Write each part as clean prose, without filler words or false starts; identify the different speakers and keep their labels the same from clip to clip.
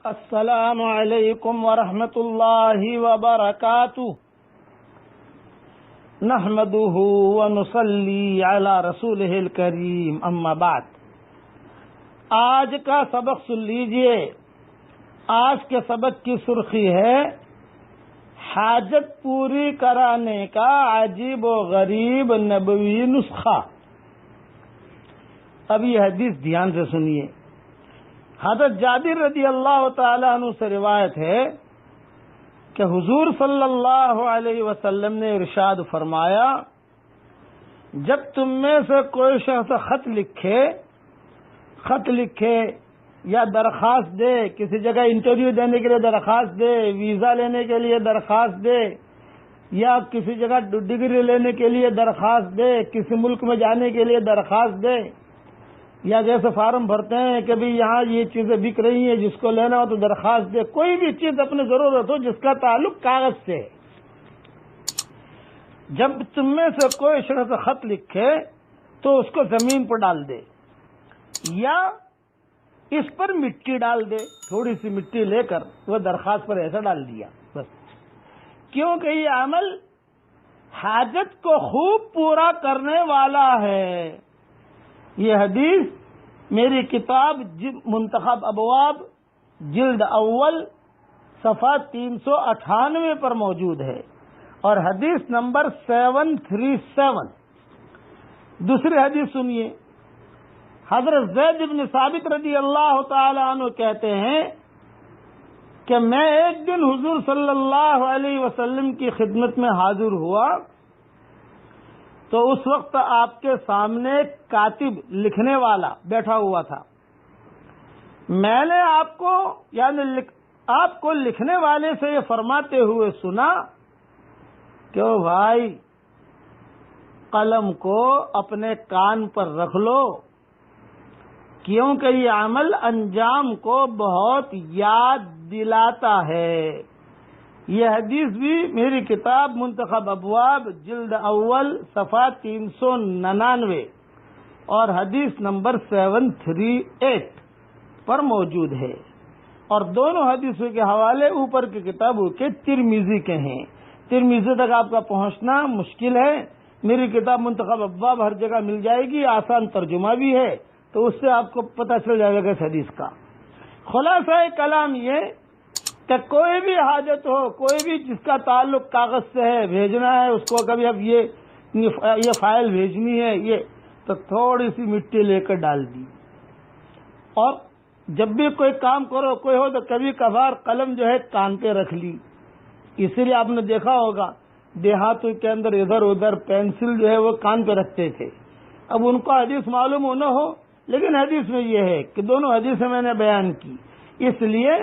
Speaker 1: السلام علیکم ورحمۃ اللہ وبرکاتہ نحمده ونصلی علی رسولہ الکریم اما بعد۔ آج کا سبق سن لیجئے۔ آج کے سبق کی سرخی ہے حاجت پوری کرانے کا عجیب و غریب نبوی نسخہ۔ اب یہ حدیث دھیان سے سنیے۔ حضرت جابر رضی اللہ تعالیٰ عنہ سے روایت ہے کہ حضور صلی اللہ علیہ وسلم نے ارشاد فرمایا، جب تم میں سے کوئی شخص خط لکھے یا درخواست دے، کسی جگہ انٹرویو دینے کے لیے درخواست دے، ویزا لینے کے لیے درخواست دے، یا کسی جگہ ڈگری لینے کے لیے درخواست دے، کسی ملک میں جانے کے لیے درخواست دے، یا جیسے فارم بھرتے ہیں کہ بھی یہاں یہ چیزیں بک رہی ہیں، جس کو لینا ہو تو درخواست دے، کوئی بھی چیز اپنی ضرورت ہو جس کا تعلق کاغذ سے ہے، جب تم میں سے کوئی شخص خط لکھے تو اس کو زمین پر ڈال دے یا اس پر مٹی ڈال دے، تھوڑی سی مٹی لے کر وہ درخواست پر ایسا ڈال دیا بس، کیونکہ یہ عمل حاجت کو خوب پورا کرنے والا ہے۔ یہ حدیث میری کتاب منتخب ابواب جلد اول صفحہ 398 پر موجود ہے، اور حدیث نمبر 737۔ دوسری حدیث سنیے۔ حضرت زید بن ثابت رضی اللہ تعالی عنہ کہتے ہیں کہ میں ایک دن حضور صلی اللہ علیہ وسلم کی خدمت میں حاضر ہوا تو اس وقت آپ کے سامنے کاتب لکھنے والا بیٹھا ہوا تھا۔ میں نے آپ کو لکھنے والے سے یہ فرماتے ہوئے سنا کہ او بھائی، قلم کو اپنے کان پر رکھ لو، کیونکہ یہ عمل انجام کو بہت یاد دلاتا ہے۔ یہ حدیث بھی میری کتاب منتخب ابواب جلد اول صفحہ 399 اور حدیث نمبر 738 پر موجود ہے، اور دونوں حدیثوں کے حوالے اوپر کی کتابوں کے ترمذی کے ہیں۔ ترمذی تک آپ کا پہنچنا مشکل ہے، میری کتاب منتخب ابواب ہر جگہ مل جائے گی، آسان ترجمہ بھی ہے، تو اس سے آپ کو پتہ چل جائے گا اس حدیث کا۔ خلاصہ کلام یہ کہ کوئی بھی حاجت ہو، کوئی بھی جس کا تعلق کاغذ سے ہے، بھیجنا ہے اس کو، کبھی اب یہ فائل بھیجنی ہے، یہ تو تھوڑی سی مٹی لے کر ڈال دی، اور جب بھی کوئی کام کرو کوئی ہو تو کبھی کبھار قلم جو ہے کان پہ رکھ لی۔ اسی لیے آپ نے دیکھا ہوگا دیہاتوں کے اندر ادھر ادھر پینسل جو ہے وہ کان پہ رکھتے تھے۔ اب ان کو حدیث معلوم ہو نہ ہو، لیکن حدیث میں یہ ہے کہ دونوں حدیثیں میں نے بیان کی، اس لیے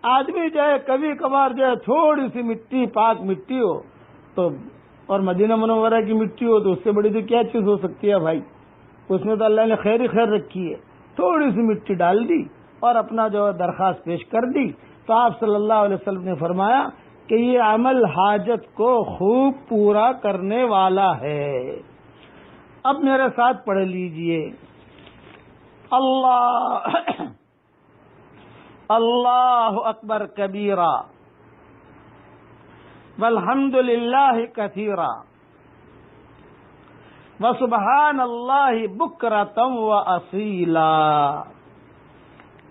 Speaker 1: آدمی جو ہے کبھی کبھار جو ہے تھوڑی سی مٹی، پاک مٹی ہو تو، اور مدینہ منورہ کی مٹی ہو تو اس سے بڑی تو کیا چیز ہو سکتی ہے بھائی، اس میں تو اللہ نے خیر ہی خیر رکھی ہے۔ تھوڑی سی مٹی ڈال دی اور اپنا جو درخواست پیش کر دی، تو آپ صلی اللہ علیہ وسلم نے فرمایا کہ یہ عمل حاجت کو خوب پورا کرنے والا ہے۔ اب میرے ساتھ پڑھ لیجئے، اللہ اکبر کبیرہ والحمد للہ کثیرہ وسبحان اللہ بکرۃ واصیلا۔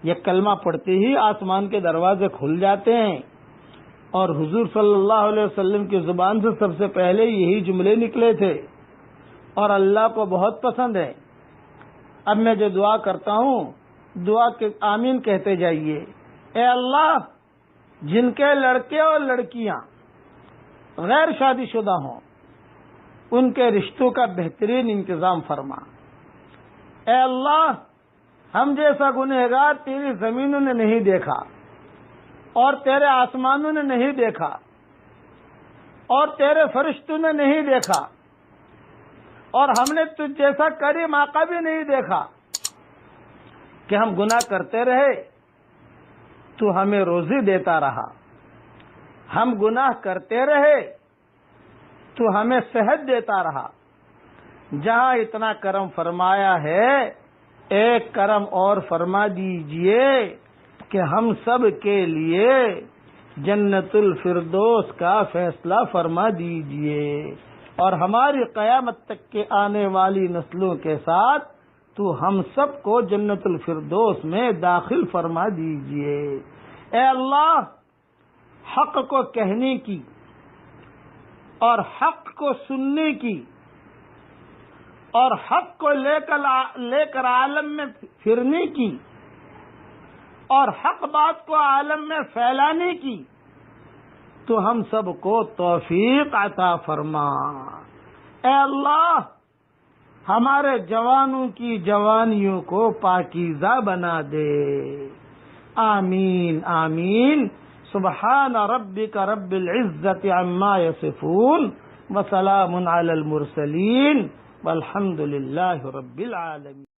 Speaker 1: یہ کلمہ پڑھتے ہی آسمان کے دروازے کھل جاتے ہیں، اور حضور صلی اللہ علیہ وسلم کی زبان سے سب سے پہلے یہی جملے نکلے تھے، اور اللہ کو بہت پسند ہے۔ اب میں جو دعا کرتا ہوں، دعا کے آمین کہتے جائیے۔ اے اللہ، جن کے لڑکے اور لڑکیاں غیر شادی شدہ ہوں ان کے رشتوں کا بہترین انتظام فرما۔ اے اللہ، ہم جیسا گنہگار تیری زمینوں نے نہیں دیکھا، اور تیرے آسمانوں نے نہیں دیکھا، اور تیرے فرشتوں نے نہیں دیکھا، اور ہم نے تجھ جیسا کریم آقا بھی نہیں دیکھا کہ ہم گناہ کرتے رہے تو ہمیں روزی دیتا رہا، ہم گناہ کرتے رہے تو ہمیں صحت دیتا رہا۔ جہاں اتنا کرم فرمایا ہے، ایک کرم اور فرما دیجئے کہ ہم سب کے لیے جنت الفردوس کا فیصلہ فرما دیجئے اور ہماری قیامت تک کے آنے والی نسلوں کے ساتھ تو ہم سب کو جنت الفردوس میں داخل فرما دیجئے۔ اے اللہ، حق کو کہنے کی اور حق کو سننے کی اور حق کو لے کر عالم میں پھرنے کی اور حق بات کو عالم میں پھیلانے کی تو ہم سب کو توفیق عطا فرما۔ اے اللہ، ہمارے جوانوں کی جوانیوں کو پاکیزہ بنا دے۔ آمین آمین۔ سبحان ربک رب العزت عما یصفون وسلام علی المرسلین والحمد للہ رب العالمین۔